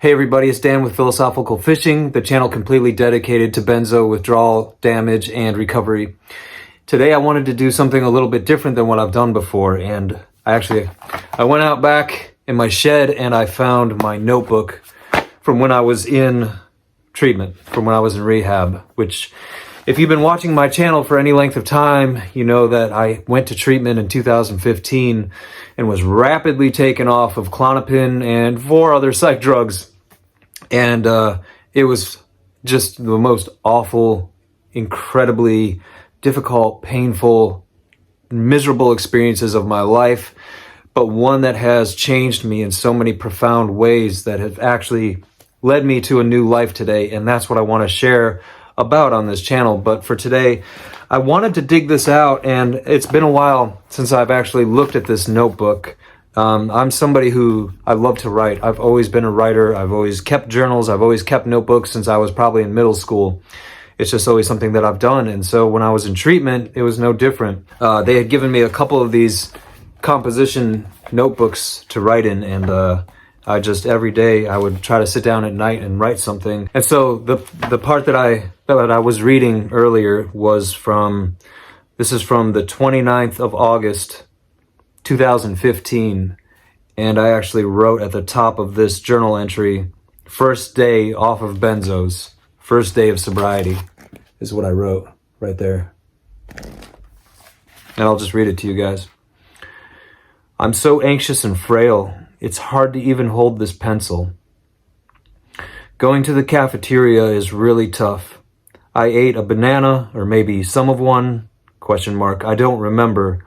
Hey everybody, it's Dan with Philosophical Fishing, the channel completely dedicated to benzo withdrawal, damage, and recovery. Today I wanted to do something a little bit different than what I've done before, and I went out back in my shed and I found my notebook from when I was in treatment, from when I was in rehab, which if you've been watching my channel for any length of time, you know that I went to treatment in 2015 and was rapidly taken off of Klonopin and 4 other psych drugs. And it was just the most awful, incredibly difficult, painful, miserable experiences of my life, but one that has changed me in so many profound ways that have actually led me to a new life today. And that's what I want to share about on this channel. But for today, I wanted to dig this out, and it's been a while since I've actually looked at this notebook. I'm somebody who I love to write. I've always been a writer. I've always kept journals. I've always kept notebooks since I was probably in middle school. It's just always something that I've done. And so when I was in treatment, it was no different. They had given me a couple of these composition notebooks to write in, and I just every day I would try to sit down at night and write something. And so the part that I was reading earlier was from the 29th of August 2015, and I actually wrote at the top of this journal entry, "First day off of benzos, first day of sobriety," is what I wrote right there. And I'll just read it to you guys. "I'm so anxious and frail. It's hard to even hold this pencil. Going to the cafeteria is really tough. I ate a banana, or maybe some of one, ? I don't remember.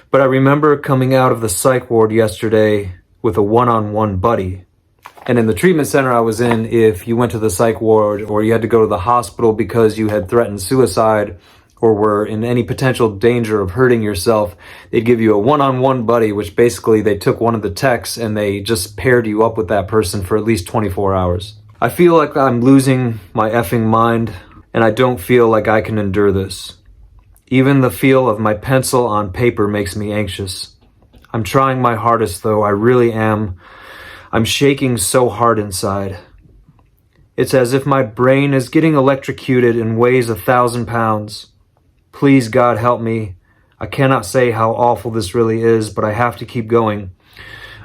But I remember coming out of the psych ward yesterday with a one-on-one buddy. And in the treatment center I was in, if you went to the psych ward or you had to go to the hospital because you had threatened suicide or were in any potential danger of hurting yourself, they'd give you a one-on-one buddy, which basically they took one of the techs and they just paired you up with that person for at least 24 hours. I feel like I'm losing my effing mind, and I don't feel like I can endure this. Even the feel of my pencil on paper makes me anxious. I'm trying my hardest though, I really am. I'm shaking so hard inside. It's as if my brain is getting electrocuted and weighs 1,000 pounds. Please, God, help me. I cannot say how awful this really is, but I have to keep going.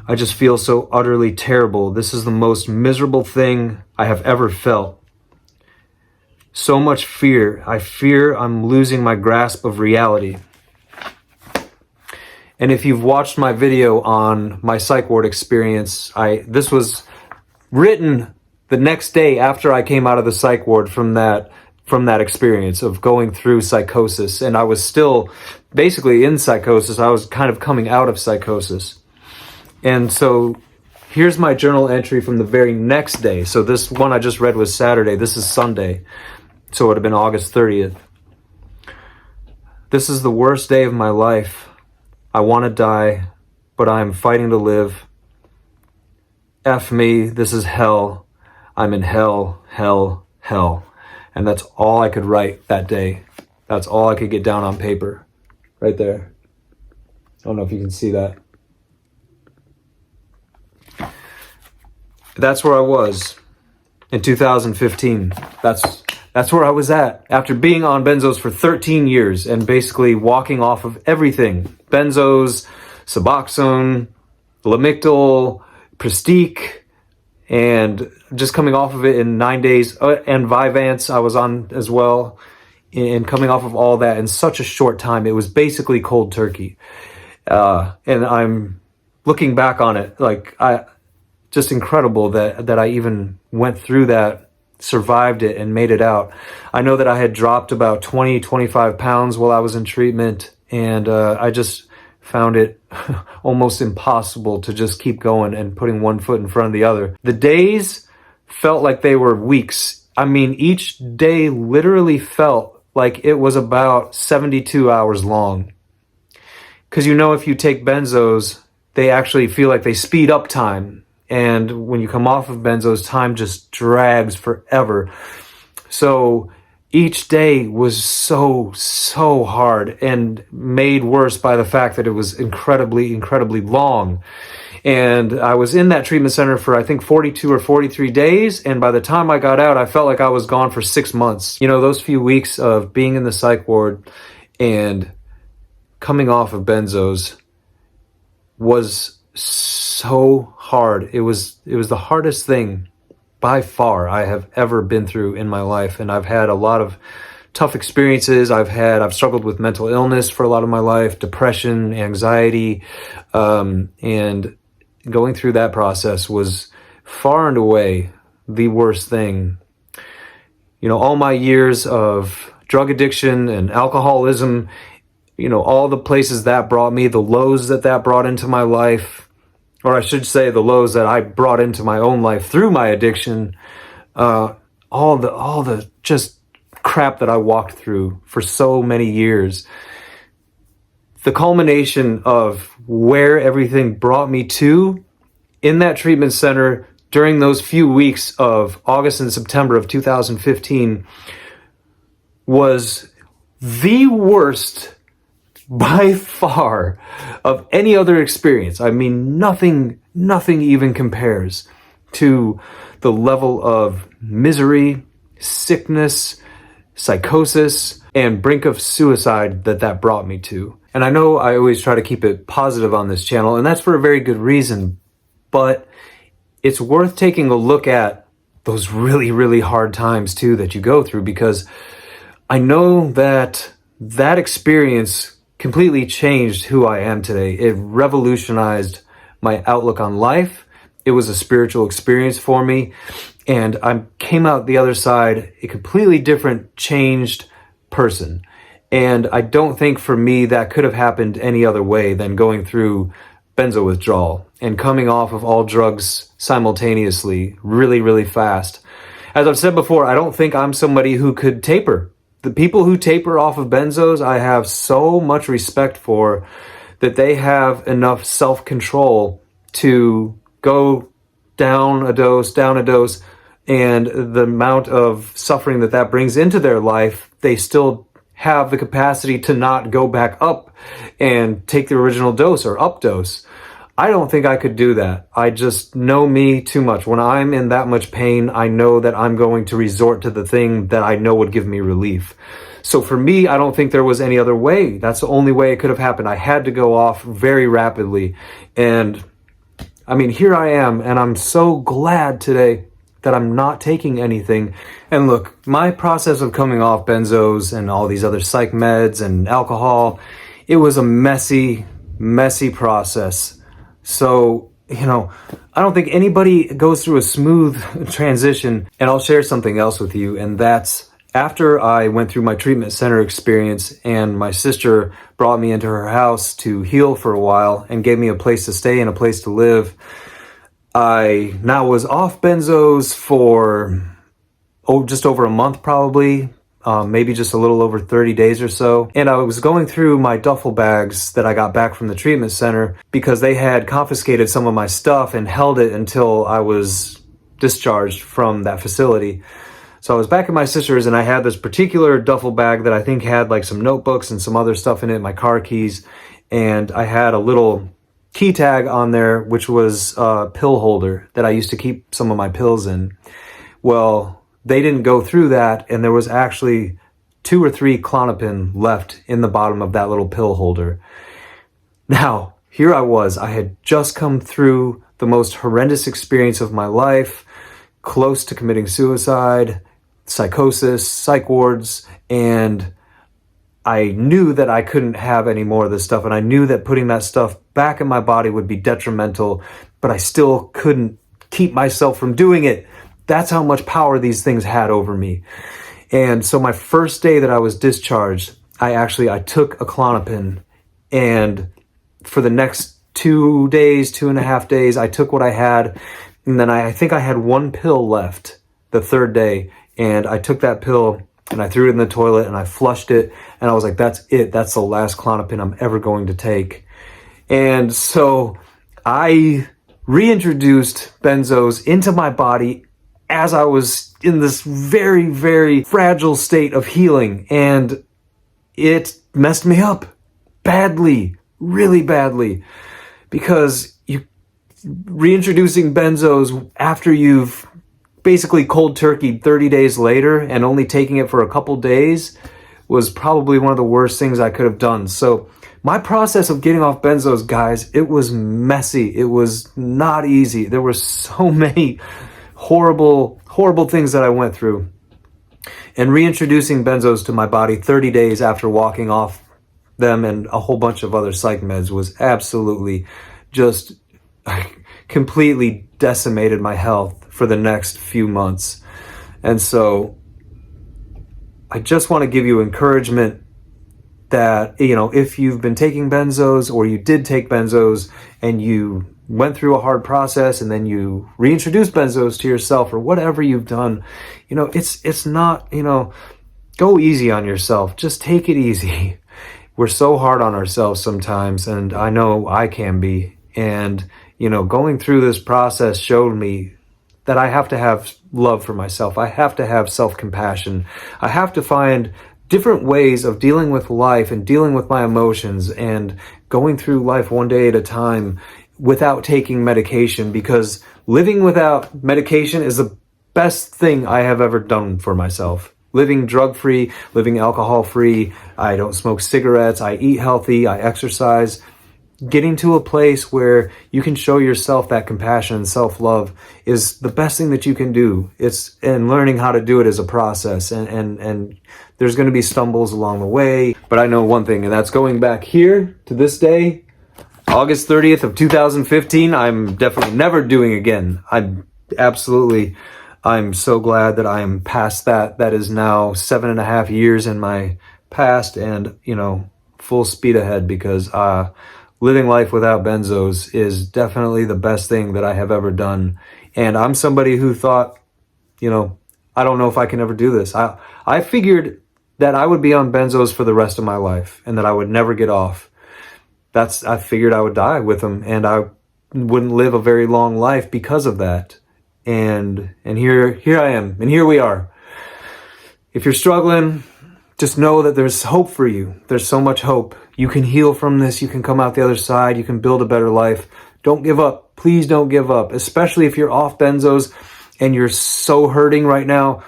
I just feel so utterly terrible. This is the most miserable thing I have ever felt. So much fear. I fear I'm losing my grasp of reality." And if you've watched my video on my psych ward experience, this was written the next day after I came out of the psych ward from that experience of going through psychosis. And I was still basically in psychosis. I was kind of coming out of psychosis. And so here's my journal entry from the very next day. So this one I just read was Saturday. This is Sunday. So it would have been August 30th. "This is the worst day of my life. I want to die, but I am fighting to live. F me, this is hell. I'm in hell, hell, hell." And that's all I could write that day. That's all I could get down on paper. Right there. I don't know if you can see that. That's where I was in 2015. That's where I was at after being on benzos for 13 years and basically walking off of everything. Benzos, Suboxone, Lamictal, Prestique, and just coming off of it in 9 days. And Vyvanse I was on as well. And coming off of all that in such a short time, it was basically cold turkey. And I'm looking back on it, just incredible that I even went through that, survived it, and made it out. I know that I had dropped about 25 pounds while I was in treatment, and I just found it almost impossible to just keep going and putting one foot in front of the other. The days felt like they were weeks. I mean, each day literally felt like it was about 72 hours long. Because if you take benzos, they actually feel like they speed up time. And when you come off of benzos, time just drags forever. So each day was so hard, and made worse by the fact that it was incredibly, incredibly long. And I was in that treatment center for, I think, 42 or 43 days. And by the time I got out, I felt like I was gone for 6 months. You know, those few weeks of being in the psych ward and coming off of benzos was so hard. It was the hardest thing by far I have ever been through in my life. And I've had a lot of tough experiences. I've struggled with mental illness for a lot of my life, depression, anxiety, and going through that process was far and away the worst thing. You know, all my years of drug addiction and alcoholism, you know, all the places that brought me, the lows that brought into my life, or I should say the lows that I brought into my own life through my addiction, all the just crap that I walked through for so many years. The culmination of where everything brought me to in that treatment center during those few weeks of August and September of 2015 was the worst by far of any other experience. I mean, nothing even compares to the level of misery, sickness, psychosis, and brink of suicide that brought me to. And I know I always try to keep it positive on this channel, and that's for a very good reason, but it's worth taking a look at those really, really hard times too that you go through, because I know that experience completely changed who I am today. It revolutionized my outlook on life. It was a spiritual experience for me. And I came out the other side a completely different, changed person. And I don't think for me that could have happened any other way than going through benzo withdrawal and coming off of all drugs simultaneously, really, really fast. As I've said before, I don't think I'm somebody who could taper. The people who taper off of benzos, I have so much respect for, that they have enough self-control to go down a dose, and the amount of suffering that brings into their life, they still have the capacity to not go back up and take the original dose or up dose. I don't think I could do that. I just know me too much. When I'm in that much pain, I know that I'm going to resort to the thing that I know would give me relief. So for me, I don't think there was any other way. That's the only way it could have happened. I had to go off very rapidly. And I mean, here I am, and I'm so glad today that I'm not taking anything. And look, my process of coming off benzos and all these other psych meds and alcohol, it was a messy process. So, you know, I don't think anybody goes through a smooth transition. And I'll share something else with you, and that's after I went through my treatment center experience and my sister brought me into her house to heal for a while and gave me a place to stay and a place to live, I now was off benzos for just over a month probably, maybe just a little over 30 days or so. And I was going through my duffel bags that I got back from the treatment center because they had confiscated some of my stuff and held it until I was discharged from that facility. So I was back at my sister's, and I had this particular duffel bag that I think had like some notebooks and some other stuff in it, my car keys, and I had a little key tag on there, which was a pill holder that I used to keep some of my pills in. Well, they didn't go through that, and there was actually 2 or 3 Klonopin left in the bottom of that little pill holder. Now, here I was. I had just come through the most horrendous experience of my life, close to committing suicide, psychosis, psych wards, and I knew that I couldn't have any more of this stuff, and I knew that putting that stuff back in my body would be detrimental, but I still couldn't keep myself from doing it. That's how much power these things had over me. And so my first day that I was discharged, I took a Klonopin, and for the next 2 days, 2.5 days, I took what I had, and then I think I had 1 pill left the third day, and I took that pill and I threw it in the toilet and I flushed it, and I was like, that's it. That's the last Klonopin I'm ever going to take. And so I reintroduced benzos into my body as I was in this very, very fragile state of healing, and it messed me up badly, really badly, because reintroducing benzos after you've basically cold turkey 30 days later and only taking it for a couple days was probably one of the worst things I could have done. So my process of getting off benzos, guys, it was messy. It was not easy. There were so many horrible things that I went through. And reintroducing benzos to my body 30 days after walking off them and a whole bunch of other psych meds was absolutely just completely decimated my health for the next few months. And so I just want to give you encouragement that, you know, if you've been taking benzos or you did take benzos and you went through a hard process and then you reintroduced benzos to yourself or whatever you've done, you know, it's not, you know, go easy on yourself. Just take it easy. We're so hard on ourselves sometimes, and I know I can be. And, you know, going through this process showed me that I have to have love for myself. I have to have self-compassion. I have to find different ways of dealing with life and dealing with my emotions and going through life one day at a time without taking medication, because living without medication is the best thing I have ever done for myself. Living drug-free, living alcohol-free, I don't smoke cigarettes, I eat healthy, I exercise. Getting to a place where you can show yourself that compassion and self-love is the best thing that you can do. And learning how to do it is a process, and there's going to be stumbles along the way. But I know one thing, and that's going back here to this day, August 30th of 2015, I'm definitely never doing again. I'm so glad that I'm past that. That is now 7.5 years in my past, and, you know, full speed ahead, because living life without benzos is definitely the best thing that I have ever done. And I'm somebody who thought, you know, I don't know if I can ever do this. I figured that I would be on benzos for the rest of my life and that I would never get off. I figured I would die with them, and I wouldn't live a very long life because of that. And here I am, and here we are. If you're struggling, just know that there's hope for you. There's so much hope. You can heal from this. You can come out the other side. You can build a better life. Don't give up. Please don't give up, especially if you're off benzos and you're so hurting right now.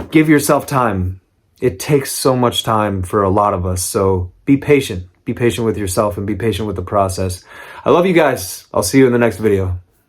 Give yourself time. It takes so much time for a lot of us. So be patient. Be patient with yourself and be patient with the process. I love you guys. I'll see you in the next video.